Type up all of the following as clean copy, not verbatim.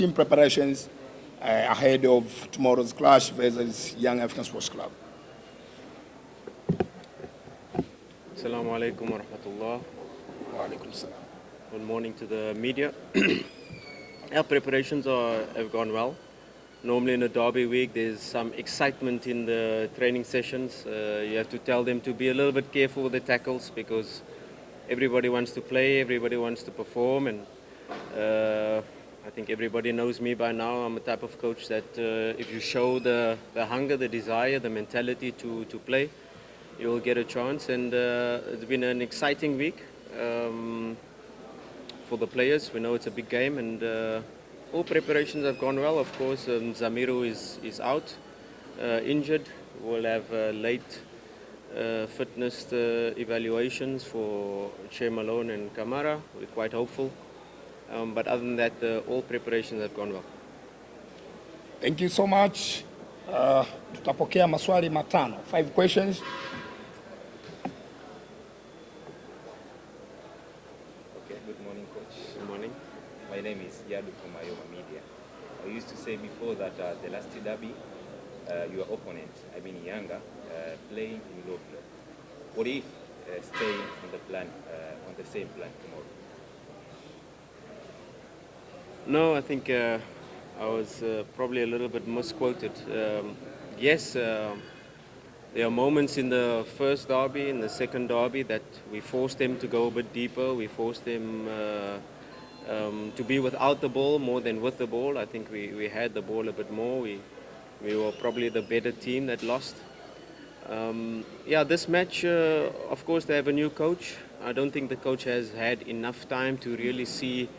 team preparations ahead of tomorrow's clash versus Young African Sports Club. Assalamu alaikum wa rahmatullah. Wa alaikum salam. Good morning to the media. Our preparations have gone well. Normally in a derby week there's some excitement in the training sessions. You have to tell them to be a little bit careful with the tackles because everybody wants to play, everybody wants to perform, and I think everybody knows me by now. I'm a type of coach that if you show the hunger, the desire, the mentality to play, you will get a chance. And it's been an exciting week for the players. We know it's a big game, and all preparations have gone well. Of course, Zamiru is out, injured. We'll have late fitness evaluations for CHE Malone and CAMARA. We're quite hopeful. But other than that, all preparations have gone well. Thank you so much. Tutapokea maswali matano. 5 questions. Okay, good morning, Coach. Good morning. My name is Yadu from Ayoma Media. I used to say before that the last derby, your opponent, I mean YANGA, playing in low block. What if staying on the plan, on the same plan tomorrow? No, I think I was probably a little bit misquoted. Yes, there are moments in the first derby, in the second derby, that we forced them to go a bit deeper. We forced them to be without the ball more than with the ball. I think we had the ball a bit more. We were probably the better team that lost. Yeah, this match, of course, they have a new coach. I don't think the coach has had enough time to really see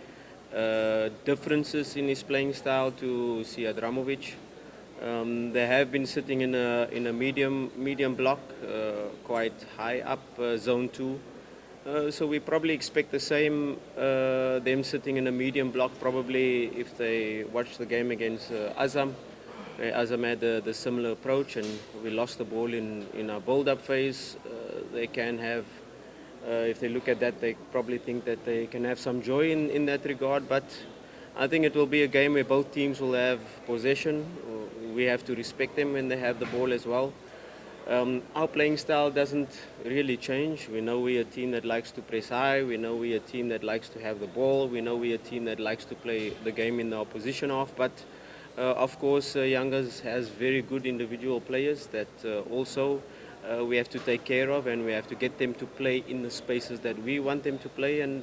differences in his playing style to see Adramovic. They have been sitting in a medium block, quite high up, zone 2. So we probably expect the same, them sitting in a medium block probably if they watch the game against Azam. Azam had the similar approach, and we lost the ball in our build-up phase. They can have, if they look at that, they probably think that they can have some joy in that regard. But I think it will be a game where both teams will have possession. We have to respect them when they have the ball as well. Our playing style doesn't really change. We know we're a team that likes to press high. We know we're a team that likes to have the ball. We know we're a team that likes to play the game in the opposition half. But of course, Youngers has very good individual players that also we have to take care of, and we have to get them to play in the spaces that we want them to play. And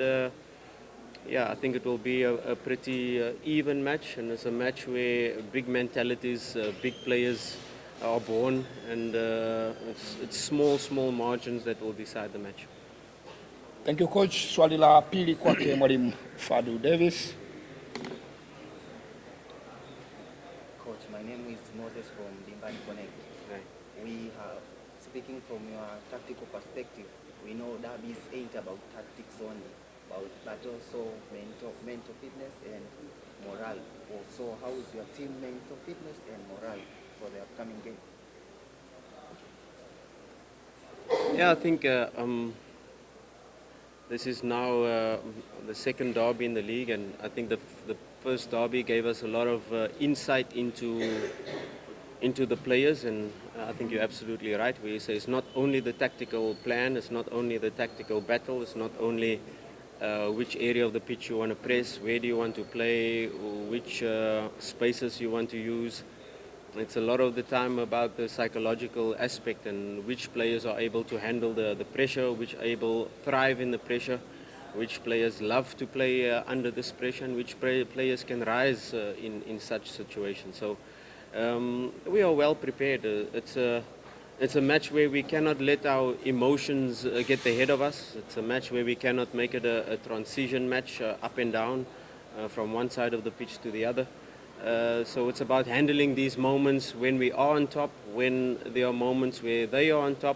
yeah, I think it will be a pretty even match, and it's a match where big mentalities, big players are born, and it's small margins that will decide the match. Thank you, Coach. Swali la pili kwake Mwalimu Fadu Davis. Coach, my name is Moses from Dimbani Connect. Right. We have, speaking from your tactical perspective, we know derbies ain't about tactics only, but also mental fitness and morale. So how is your team mental fitness and morale for the upcoming game? Yeah, I think this is now the second derby in the league, and I think the first derby gave us a lot of insight into the players, and I think you're absolutely right where you say it's not only the tactical plan, it's not only the tactical battle, it's not only which area of the pitch you want to press, where do you want to play, which spaces you want to use. It's a lot of the time about the psychological aspect and which players are able to handle the pressure, which able thrive in the pressure, which players love to play under this pressure, and which players can rise in such situations. So we are well prepared. It's a match where we cannot let our emotions get the head of us. It's a match where we cannot make it a transition match up and down from one side of the pitch to the other. So it's about handling these moments when we are on top, when there are moments where they are on top.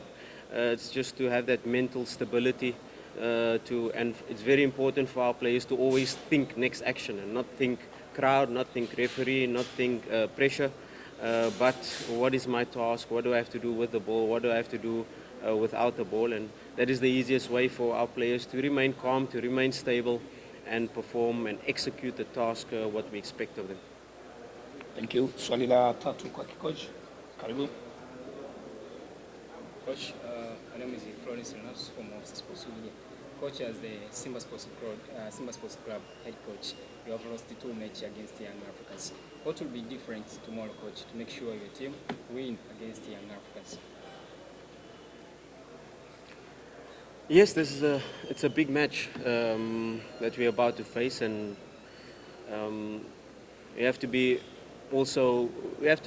It's just to have that mental stability and it's very important for our players to always think next action and not think crowd, not think referee, not think pressure, but what is my task, what do I have to do with the ball, what do I have to do without the ball. And that is the easiest way for our players to remain calm, to remain stable, and perform and execute the task what we expect of them. Thank you. Swali la tatu kwa kikochi. Karibu. Coach, my name is Florence Renatus from Office Sports Media. Coach, as the Simba Sports Club head coach, you have lost the 2 matches against the Young Africans. What will be different tomorrow, coach, to make sure your team win against the Young Africans? Yes, it's a big match that we're about to face, and we have to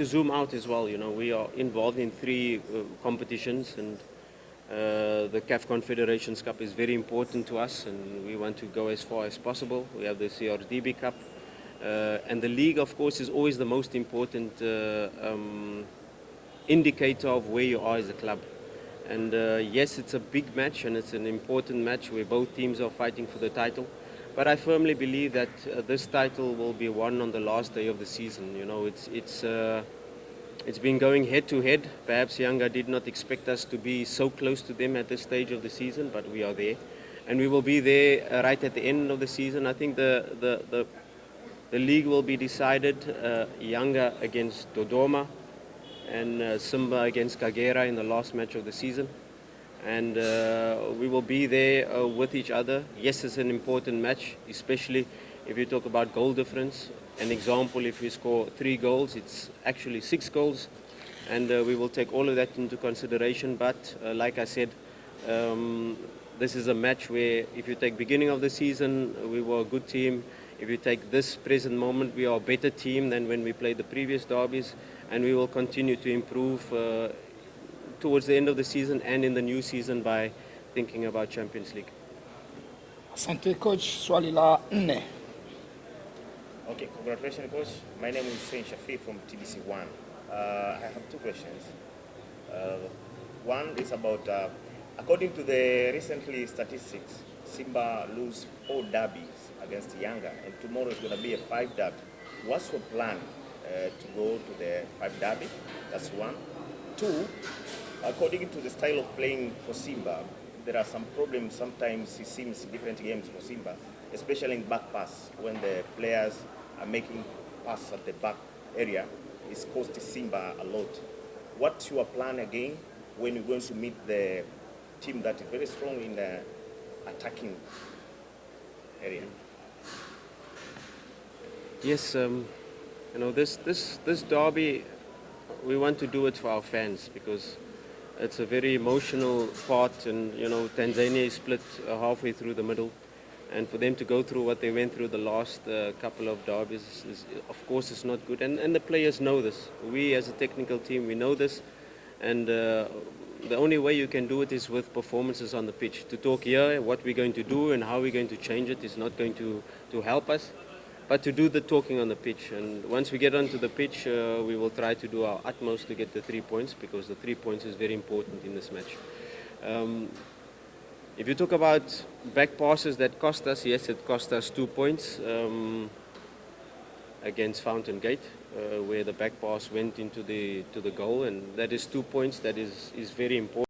zoom out as well. You know, we are involved in 3 competitions, and the CAF Confederations Cup is very important to us, and we want to go as far as possible. We have the CRDB Cup, and the league, of course, is always the most important indicator of where you are as a club. And yes, it's a big match, and it's an important match where both teams are fighting for the title. But I firmly believe that this title will be won on the last day of the season. You know, it's been going head to head. Perhaps YANGA did not expect us to be so close to them at this stage of the season, but we are there, and we will be there right at the end of the season. I think the league will be decided YANGA against Dodoma and Simba against Kagera in the last match of the season. And we will be there with each other. Yes, it's an important match, especially if you talk about goal difference. An example, if we score 3 goals, it's actually 6 goals. And we will take all of that into consideration. But like I said, this is a match where if you take beginning of the season, we were a good team. If you take this present moment, we are a better team than when we played the previous derbies. And we will continue to improve towards the end of the season and in the new season by thinking about Champions League. Asante coach. Swali la 4. Okay, congratulations, coach. My name is Hussein Shafi from TBC1. I have 2 questions. One is about, according to the recently statistics, Simba lose 4 derbies against YANGA, and tomorrow is going to be a 5 derby. What's your plan to go to the 5 derby? That's 1. 2, according to the style of playing for Simba, there are some problems sometimes it seems in different games for Simba, especially in back pass, when the players are making pass at the back area. It's cost Simba a lot. What's your plan again when you're going to meet the team that is very strong in the attacking area? Yes, you know, this derby, we want to do it for our fans because it's a very emotional part, and you know, Tanzania is split halfway through the middle, and for them to go through what they went through the last couple of derbies is, of course, it's not good, and the players know this. We as a technical team, we know this, and the only way you can do it is with performances on the pitch. To talk here what we're going to do and how we're going to change it is not going to help us, but to do the talking on the pitch. And once we get onto the pitch, we will try to do our utmost to get the 3 points, because the 3 points is very important in this match. If you talk about back passes that cost us, yes, it cost us 2 points against Fountain Gate, where the back pass went into the goal, and that is 2 points. That is very important.